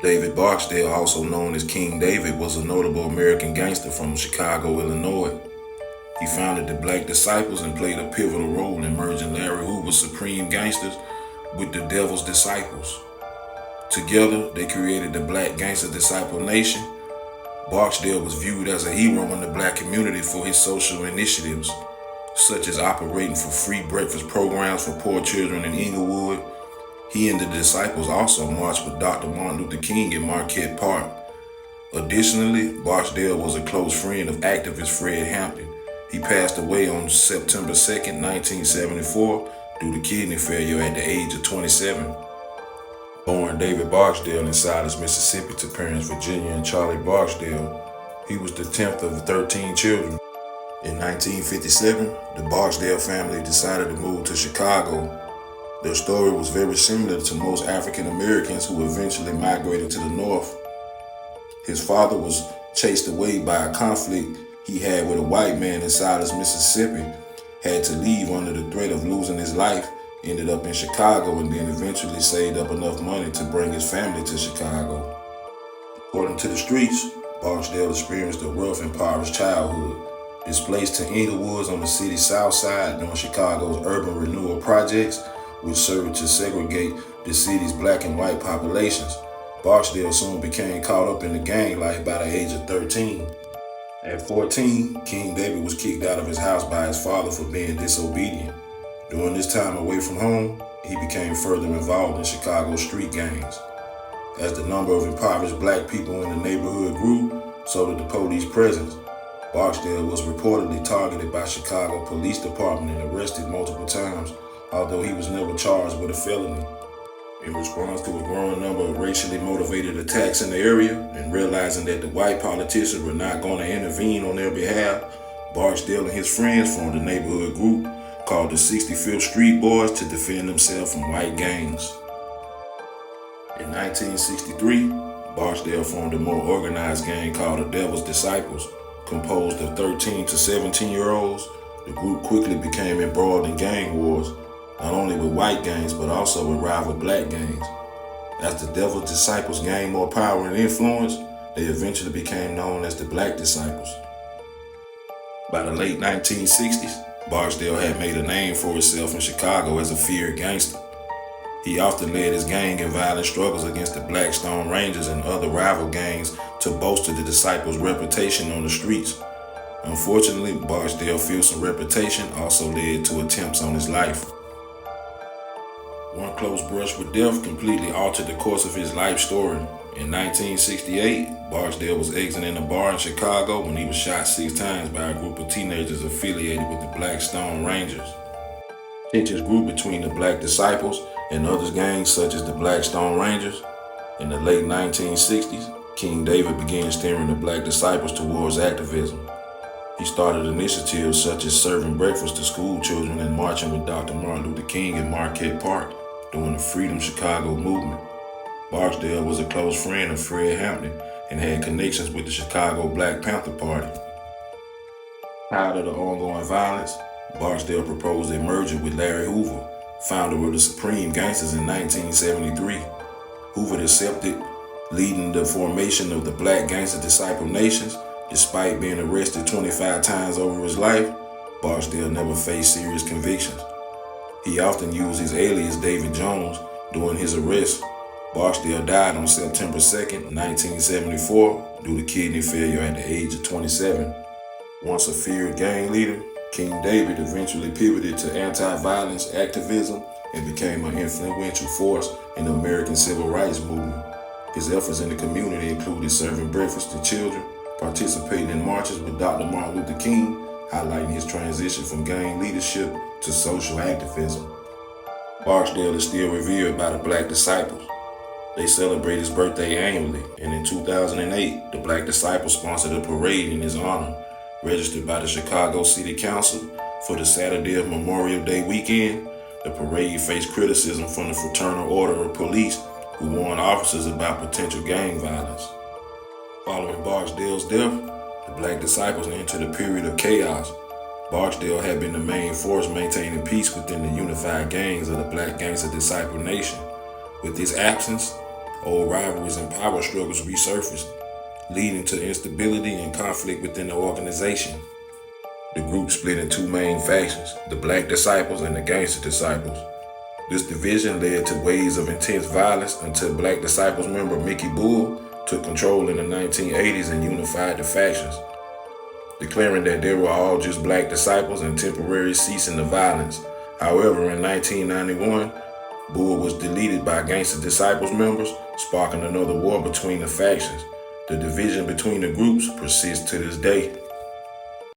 David Barksdale, also known as King David, was a notable American gangster from Chicago, Illinois. He founded the Black Disciples and played a pivotal role in merging Larry Hoover's Supreme Gangsters with the Devil's Disciples. Together, they created the Black Gangster Disciple Nation. Barksdale was viewed as a hero in the black community for his social initiatives, such as operating for free breakfast programs for poor children in Inglewood. He and the Disciples also marched with Dr. Martin Luther King in Marquette Park. Additionally, Barksdale was a close friend of activist Fred Hampton. He passed away on September 2nd, 1974, due to kidney failure at the age of 27. Born David Barksdale in Silas, Mississippi to parents Virginia and Charlie Barksdale, he was the 10th of 13 children. In 1957, the Barksdale family decided to move to Chicago. Their story was very similar to most African Americans who eventually migrated to the North. His father was chased away by a conflict he had with a white man in Silas, Mississippi, had to leave under the threat of losing his life, ended up in Chicago, and then eventually saved up enough money to bring his family to Chicago. According to the streets, Barksdale experienced a rough, impoverished childhood. Displaced to Inglewoods on the city's south side during Chicago's urban renewal projects, which served to segregate the city's black and white populations, Barksdale soon became caught up in the gang life by the age of 13. At 14, King David was kicked out of his house by his father for being disobedient. During this time away from home, he became further involved in Chicago's street gangs. As the number of impoverished black people in the neighborhood grew, so did the police presence. Barksdale was reportedly targeted by Chicago Police Department and arrested multiple times, although he was never charged with a felony. In response to a growing number of racially motivated attacks in the area, and realizing that the white politicians were not going to intervene on their behalf, Barksdale and his friends formed a neighborhood group called the 65th Street Boys to defend themselves from white gangs. In 1963, Barksdale formed a more organized gang called the Devil's Disciples. Composed of 13 to 17-year-olds, the group quickly became embroiled in gang wars, not only with white gangs but also with rival black gangs. As the Devil's Disciples gained more power and influence, they eventually became known as the Black Disciples. By the late 1960s, Barksdale had made a name for himself in Chicago as a feared gangster. He often led his gang in violent struggles against the Black Stone Rangers and other rival gangs to bolster the Disciples' reputation on the streets. Unfortunately, Barksdale's fearsome reputation also led to attempts on his life. One close brush with death completely altered the course of his life story. In 1968, Barksdale was exiting a bar in Chicago when he was shot 6 times by a group of teenagers affiliated with the Black Stone Rangers. Tensions grew between the Black Disciples and other gangs such as the Black Stone Rangers. In the late 1960s, King David began steering the Black Disciples towards activism. He started initiatives such as serving breakfast to school children and marching with Dr. Martin Luther King in Marquette Park during the Freedom Chicago movement. Barksdale was a close friend of Fred Hampton and had connections with the Chicago Black Panther Party. Tired of the ongoing violence, Barksdale proposed a merger with Larry Hoover, founder of the Supreme Gangsters, in 1973. Hoover accepted, leading the formation of the Black Gangster Disciple Nations. Despite being arrested 25 times over his life, Barksdale never faced serious convictions. He often used his alias David Jones during his arrest. Barksdale died on September 2nd, 1974, due to kidney failure at the age of 27. Once a feared gang leader, King David eventually pivoted to anti-violence activism and became an influential force in the American Civil Rights Movement. His efforts in the community included serving breakfast to children, participating in marches with Dr. Martin Luther King, highlighting his transition from gang leadership to social activism. Barksdale is still revered by the Black Disciples. They celebrate his birthday annually, and in 2008, the Black Disciples sponsored a parade in his honor, registered by the Chicago City Council for the Saturday of Memorial Day weekend. The parade faced criticism from the Fraternal Order of Police, who warned officers about potential gang violence. Following Barksdale's death, the Black Disciples entered a period of chaos. Barksdale had been the main force maintaining peace within the unified gangs of the Black Gangster Disciple Nation. With his absence, Old rivalries and power struggles resurfaced, leading to instability and conflict within the organization. The group split in two main factions, the Black Disciples and the Gangster Disciples. This division led to waves of intense violence until Black Disciples member Mickey Bull took control in the 1980s and unified the factions, declaring that they were all just Black disciples and temporarily ceasing the violence. However, in 1991, Bull was deleted by Gangster Disciples members, sparking another war between the factions. The division between the groups persists to this day.